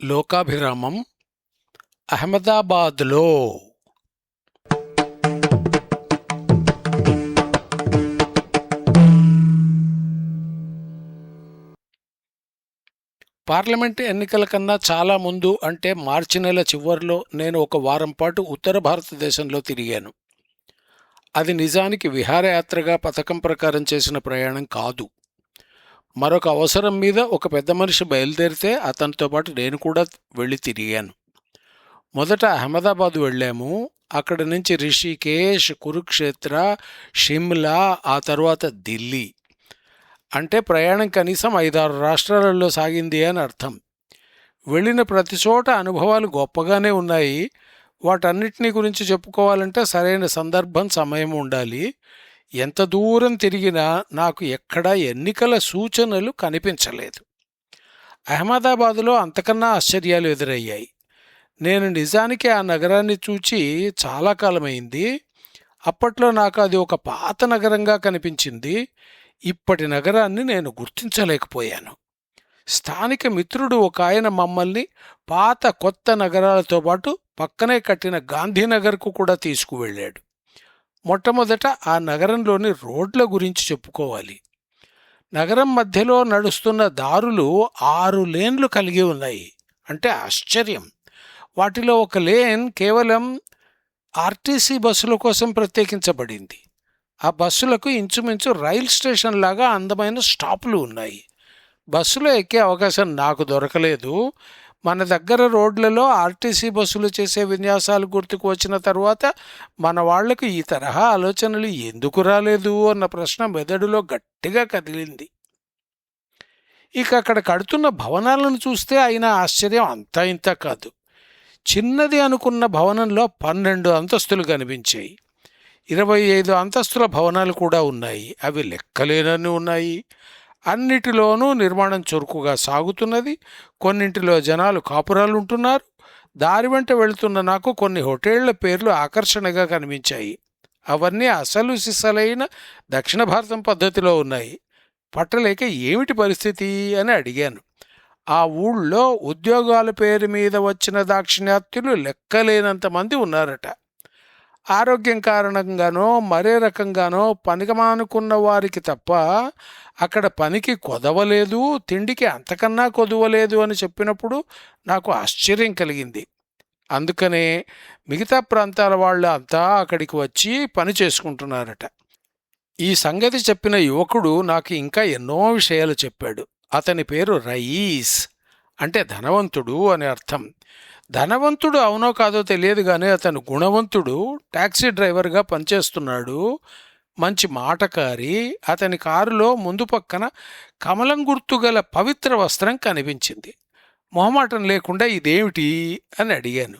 లోకాభిరామం అహ్మదాబాద్లో పార్లమెంటు ఎన్నికల కన్నా చాలా ముందు అంటే మార్చి నెల చివర్లో నేను ఒక వారం పాటు ఉత్తర భారతదేశంలో తిరిగాను. అది నిజానికి విహారయాత్రగా పథకం ప్రకారం చేసిన ప్రయాణం కాదు. మరొక అవసరం మీద ఒక పెద్ద మనిషి బయలుదేరితే అతనితో పాటు నేను కూడా వెళ్ళి తిరిగాను. మొదట అహ్మదాబాద్ వెళ్ళాము. అక్కడి నుంచి రిషికేశ్, కురుక్షేత్ర, షిమ్లా, ఆ తర్వాత ఢిల్లీ. అంటే ప్రయాణం కనీసం 5-6 రాష్ట్రాలలో సాగింది అని అర్థం. వెళ్ళిన ప్రతి చోట అనుభవాలు గొప్పగానే ఉన్నాయి. వాటన్నిటినీ గురించి చెప్పుకోవాలంటే సరైన సందర్భం, సమయం ఉండాలి. ఎంత దూరం తిరిగినా నాకు ఎక్కడా ఎన్నికల సూచనలు కనిపించలేదు. అహ్మదాబాదులో అంతకన్నా ఆశ్చర్యాలు ఎదురయ్యాయి. నేను నిజానికి ఆ నగరాన్ని చూచి చాలా కాలమైంది. అప్పట్లో నాకు అది ఒక పాత నగరంగా కనిపించింది. ఇప్పటి నగరాన్ని నేను గుర్తించలేకపోయాను. స్థానిక మిత్రుడు ఒక ఆయన మమ్మల్ని పాత కొత్త నగరాలతో పాటు పక్కనే కట్టిన గాంధీనగర్కు కూడా తీసుకువెళ్ళాడు. మొట్టమొదట ఆ నగరంలోని రోడ్ల గురించి చెప్పుకోవాలి. నగరం మధ్యలో నడుస్తున్న దారులు 6 లేన్లు కలిగి ఉన్నాయి. అంటే ఆశ్చర్యం. వాటిలో ఒక లేన్ కేవలం ఆర్టీసీ బస్సుల కోసం ప్రత్యేకించబడింది. ఆ బస్సులకు ఇంచుమించు రైల్ స్టేషన్ లాగా అందమైన స్టాపులు ఉన్నాయి. బస్సులో ఎక్కే అవకాశం నాకు దొరకలేదు. మన దగ్గర రోడ్లలో ఆర్టీసీ బస్సులు చేసే విన్యాసాలు గుర్తుకు వచ్చిన తరువాత మన వాళ్లకు ఈ తరహా ఆలోచనలు ఎందుకు రాలేదు అన్న ప్రశ్న మెదడులో గట్టిగా కదిలింది. ఇక అక్కడ కడుతున్న భవనాలను చూస్తే అయిన ఆశ్చర్యం అంతా ఇంత కాదు. చిన్నది అనుకున్న భవనంలో 12 అంతస్తులు కనిపించాయి. 25 అంతస్తుల భవనాలు కూడా ఉన్నాయి. అవి లెక్కలేనన్ని ఉన్నాయి. అన్నిటిలోనూ నిర్మాణం చురుకుగా సాగుతున్నది. కొన్నింటిలో జనాలు కాపురాలుంటున్నారు. దారి వెంట వెళుతున్న నాకు కొన్ని హోటళ్ల పేర్లు ఆకర్షణగా కనిపించాయి. అవన్నీ అసలు సిసలైన దక్షిణ భారతం పద్ధతిలో ఉన్నాయి. పట్టలేక ఏమిటి పరిస్థితి అని అడిగాను. ఆ ఊళ్ళో ఉద్యోగాల పేరు మీద వచ్చిన దాక్షిణాత్యులు లెక్కలేనంతమంది ఉన్నారట. ఆరోగ్యం కారణంగానో మరే రకంగానో పనికిమానుకున్న వారికి తప్ప అక్కడ పనికి కొదవలేదు, తిండికి అంతకన్నా కొదవలేదు అని చెప్పినప్పుడు నాకు ఆశ్చర్యం కలిగింది. అందుకనే మిగతా ప్రాంతాల వాళ్ళు అంతా అక్కడికి వచ్చి పని చేసుకుంటున్నారట. ఈ సంగతి చెప్పిన యువకుడు నాకు ఇంకా ఎన్నో విషయాలు చెప్పాడు. అతని పేరు రయీస్, అంటే ధనవంతుడు అని అర్థం. ధనవంతుడు అవునో కాదో తెలియదు కానీ అతను గుణవంతుడు. టాక్సీ డ్రైవర్గా పనిచేస్తున్నాడు. మంచి మాటకారి. అతని కారులో ముందు పక్కన కమలం గుర్తుగల పవిత్ర వస్త్రం కనిపించింది. మొహమాటం లేకుండా ఇదేమిటి అని అడిగాను.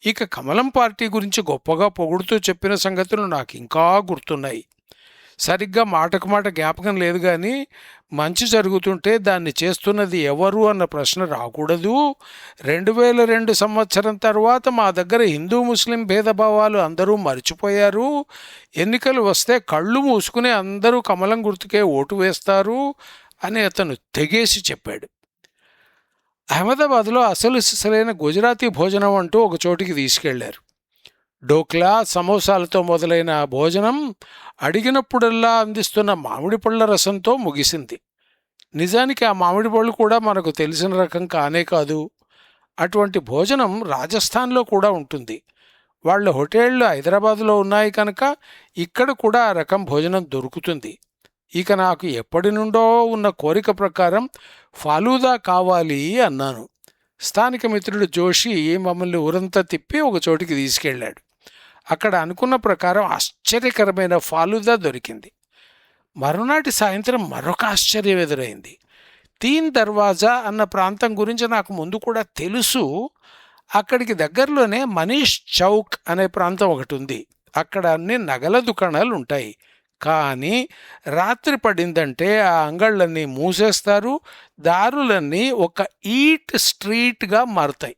ఇక కమలం పార్టీ గురించి గొప్పగా పొగుడుతూ చెప్పిన సంగతులు నాకు ఇంకా గుర్తున్నాయి. సరిగ్గా మాటకు మాట జ్ఞాపకం లేదు కానీ మంచి జరుగుతుంటే దాన్ని చేస్తున్నది ఎవరు అన్న ప్రశ్న రాకూడదు. 2002 సంవత్సరం తర్వాత మా దగ్గర హిందూ ముస్లిం భేదభావాలు అందరూ మర్చిపోయారు. ఎన్నికలు వస్తే కళ్ళు మూసుకుని అందరూ కమలం గుర్తుకే ఓటు వేస్తారు అని అతను తెగేసి చెప్పాడు. అహ్మదాబాద్లో అసలు సిసలైన గుజరాతీ భోజనం అంటూ ఒక చోటికి తీసుకెళ్లారు. డోక్లా, సమోసాలతో మొదలైన ఆ భోజనం అడిగినప్పుడల్లా అందిస్తున్న మామిడి పళ్ళ రసంతో ముగిసింది. నిజానికి ఆ మామిడి పళ్ళు కూడా మనకు తెలిసిన రకం కానే కాదు. అటువంటి భోజనం రాజస్థాన్లో కూడా ఉంటుంది. వాళ్ళ హోటళ్లు హైదరాబాదులో ఉన్నాయి కనుక ఇక్కడ కూడా ఆ రకం భోజనం దొరుకుతుంది. ఇక నాకు ఎప్పటి నుండో ఉన్న కోరిక ప్రకారం ఫాలూదా కావాలి అన్నాను. స్థానిక మిత్రుడు జోషి మమ్మల్ని ఊరంతా తిప్పి ఒక చోటికి తీసుకెళ్లాడు. అక్కడ అనుకున్న ప్రకారం ఆశ్చర్యకరమైన ఫాలూదా దొరికింది. మరునాటి సాయంత్రం మరొక ఆశ్చర్యం ఎదురైంది. తీన్ దర్వాజా అన్న ప్రాంతం గురించి నాకు ముందు కూడా తెలుసు. అక్కడికి దగ్గరలోనే మనీష్ చౌక్ అనే ప్రాంతం ఒకటి ఉంది. అక్కడ అన్ని నగల దుకాణాలు ఉంటాయి. కానీ రాత్రి పడిందంటే ఆ అంగళ్ళన్నీ మూసేస్తారు. దారులన్నీ ఒక ఈట్ స్ట్రీట్గా మారుతాయి.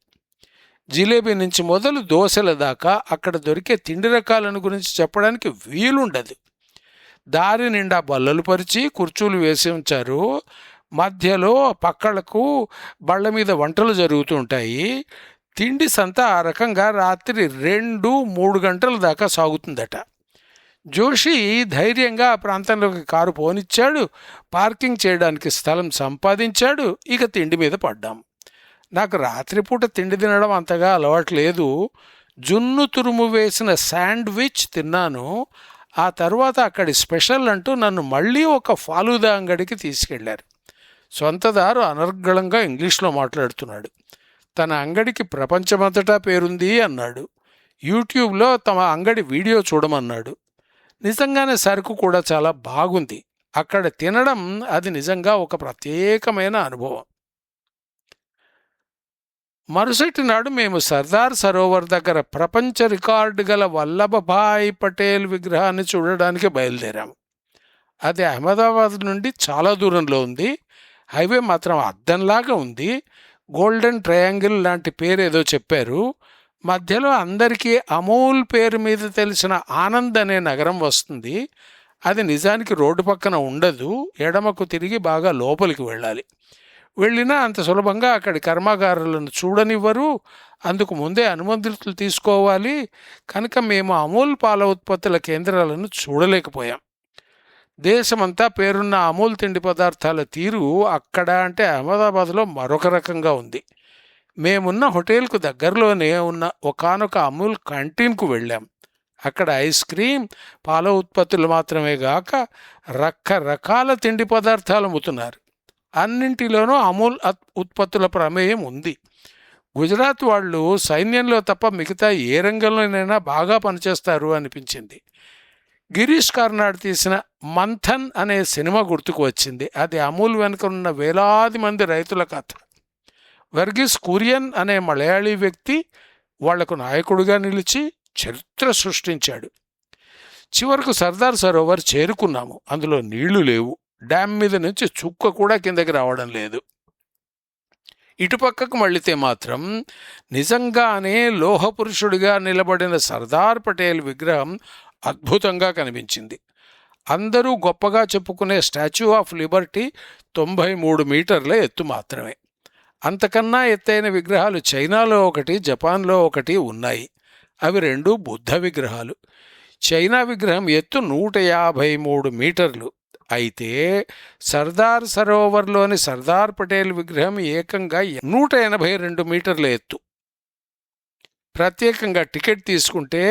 జిలేబీ నుంచి మొదలు దోశల దాకా అక్కడ దొరికే తిండి రకాలను గురించి చెప్పడానికి వీలుండదు. దారి నిండా బల్లలు పరిచి కుర్చీలు వేసి ఉంచారు. మధ్యలో పక్కలకు బళ్ళ మీద వంటలు జరుగుతుంటాయి. తిండి సంత ఆ రకంగా రాత్రి 2-3 గంటల దాకా సాగుతుందట. జోషి ధైర్యంగా ఆ ప్రాంతంలోకి కారు పోనిచ్చాడు. పార్కింగ్ చేయడానికి స్థలం సంపాదించాడు. ఇక తిండి మీద పడ్డాం. నాకు రాత్రిపూట తిండి తినడం అంతగా అలవాటు లేదు. జున్ను తురుము వేసిన శాండ్విచ్ తిన్నాను. ఆ తర్వాత అక్కడి స్పెషల్ అంటూ నన్ను మళ్ళీ ఒక ఫాలూదా అంగడికి తీసుకెళ్లారు. సొంతదారు అనర్గళంగా ఇంగ్లీష్లో మాట్లాడుతున్నాడు. తన అంగడికి ప్రపంచమంతటా పేరుంది అన్నాడు. యూట్యూబ్లో తమ అంగడి వీడియో చూడమన్నాడు. నిజంగానే సరుకు కూడా చాలా బాగుంది. అక్కడ తినడం అది నిజంగా ఒక ప్రత్యేకమైన అనుభవం. మరుసటి నాడు మేము సర్దార్ సరోవర్ దగ్గర ప్రపంచ రికార్డు గల వల్లభభాయ్ పటేల్ విగ్రహాన్ని చూడడానికి బయలుదేరాము. అది అహ్మదాబాద్ నుండి చాలా దూరంలో ఉంది. హైవే మాత్రం అద్దంలాగా ఉంది. గోల్డెన్ ట్రయాంగిల్ లాంటి పేరేదో చెప్పారు. మధ్యలో అందరికీ అమూల్ పేరు మీద తెలిసిన ఆనంద్ అనే నగరం వస్తుంది. అది నిజానికి రోడ్డు పక్కన ఉండదు. ఎడమకు తిరిగి బాగా లోపలికి వెళ్ళాలి. వెళ్ళినా అంత సులభంగా అక్కడి కర్మాగారాలను చూడనివ్వరు. అందుకు ముందే అనుమతులు తీసుకోవాలి. కనుక మేము అమూల్ పాల ఉత్పత్తుల కేంద్రాలను చూడలేకపోయాం. దేశమంతా పేరున్న అమూల్ తిండి పదార్థాల తీరు అక్కడ అంటే అహ్మదాబాద్లో మరొక రకంగా ఉంది. మేమున్న హోటల్కు దగ్గరలోనే ఉన్న ఒకానొక అమూల్ క్యాంటీన్కు వెళ్ళాం. అక్కడ ఐస్ క్రీం, పాల ఉత్పత్తులు మాత్రమే గాక రకరకాల తిండి పదార్థాలు అమ్ముతున్నారు. అన్నింటిలోనూ అమూల్ ఉత్పత్తుల ప్రమేయం ఉంది. గుజరాత్ వాళ్ళు సైన్యంలో తప్ప మిగతా ఏ రంగంలోనైనా బాగా పనిచేస్తారు అనిపించింది. గిరీష్ కార్నాడ్ తీసిన మంథన్ అనే సినిమా గుర్తుకు వచ్చింది. అది అమూల్ వెనుకనున్న వేలాది మంది రైతుల కథ. వర్గీస్ కురియన్ అనే మలయాళీ వ్యక్తి వాళ్లకు నాయకుడిగా నిలిచి చరిత్ర సృష్టించాడు. చివరకు సర్దార్ సరోవర్ చేరుకున్నాము. అందులో నీళ్లు లేవు. డ్యామ్ మీద నుంచి చుక్క కూడా కిందకి రావడం లేదు. ఇటుపక్కకు మళ్ళితే మాత్రం నిజంగానే లోహపురుషుడిగా నిలబడిన సర్దార్ పటేల్ విగ్రహం అద్భుతంగా కనిపించింది. అందరూ గొప్పగా చెప్పుకునే స్టాచ్యూ ఆఫ్ లిబర్టీ 93 మీటర్ల ఎత్తు మాత్రమే. అంతకన్నా ఎత్తైన విగ్రహాలు చైనాలో ఒకటి, జపాన్లో ఒకటి ఉన్నాయి. అవి 2 బుద్ధ విగ్రహాలు. చైనా విగ్రహం ఎత్తు 153 మీటర్లు. అయితే సర్దార్ సరోవర్లోని సర్దార్ పటేల్ విగ్రహం ఏకంగా 182 మీటర్ల ఎత్తు. ప్రత్యేకంగా టికెట్ తీసుకుంటే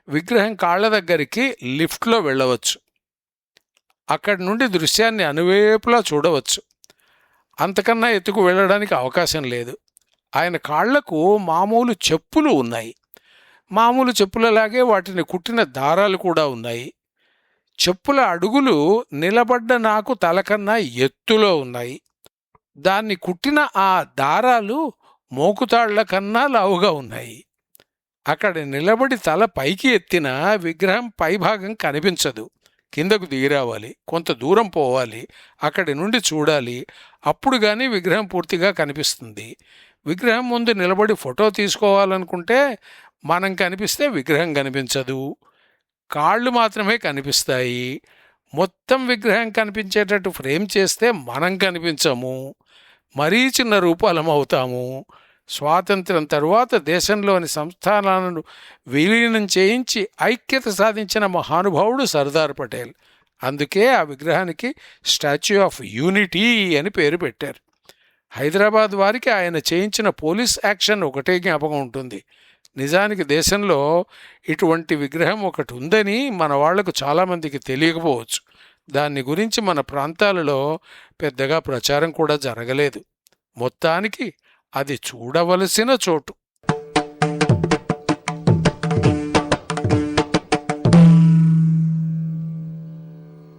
విగ్రహం కాళ్ల దగ్గరికి లిఫ్ట్లో వెళ్ళవచ్చు. అక్కడి నుండి దృశ్యాన్ని అనువేపులా చూడవచ్చు. అంతకన్నా ఎత్తుకు వెళ్ళడానికి అవకాశం లేదు. ఆయన కాళ్లకు మామూలు చెప్పులు ఉన్నాయి. మామూలు చెప్పులలాగే వాటిని కుట్టిన దారాలు కూడా ఉన్నాయి. చెప్పుల అడుగులు నిలబడ్డ నాకు తలకన్నా ఎత్తులో ఉన్నాయి. దాన్ని కుట్టిన ఆ దారాలు మోకుతాళ్ల కన్నా లావుగా ఉన్నాయి. అక్కడ నిలబడి తల పైకి ఎత్తిన విగ్రహం పైభాగం కనిపించదు. కిందకు దిగిరావాలి, కొంత దూరం పోవాలి, అక్కడి నుండి చూడాలి. అప్పుడు కానీ విగ్రహం పూర్తిగా కనిపిస్తుంది. విగ్రహం ముందు నిలబడి ఫోటో తీసుకోవాలనుకుంటే మనం కనిపిస్తే విగ్రహం కనిపించదు. కాళ్ళు మాత్రమే కనిపిస్తాయి. మొత్తం విగ్రహం కనిపించేటట్టు ఫ్రేమ్ చేస్తే మనం కనిపించము. మరీ చిన్న రూపాలం అవుతాము. స్వాతంత్ర్యం తరువాత దేశంలోని సంస్థానాలను విలీనం చేయించి ఐక్యత సాధించిన మహానుభావుడు సర్దార్ పటేల్. అందుకే ఆ విగ్రహానికి స్టాచ్యూ ఆఫ్ యూనిటీ అని పేరు పెట్టారు. హైదరాబాద్ వారికి ఆయన చేయించిన పోలీస్ యాక్షన్ ఒకటే జ్ఞాపకం ఉంటుంది. నిజానికి దేశంలో ఇటువంటి విగ్రహం ఒకటి ఉందని మన వాళ్లకు చాలామందికి తెలియకపోవచ్చు. దాన్ని గురించి మన ప్రాంతాలలో పెద్దగా ప్రచారం కూడా జరగలేదు. మొత్తానికి అది చూడవలసిన చోటు.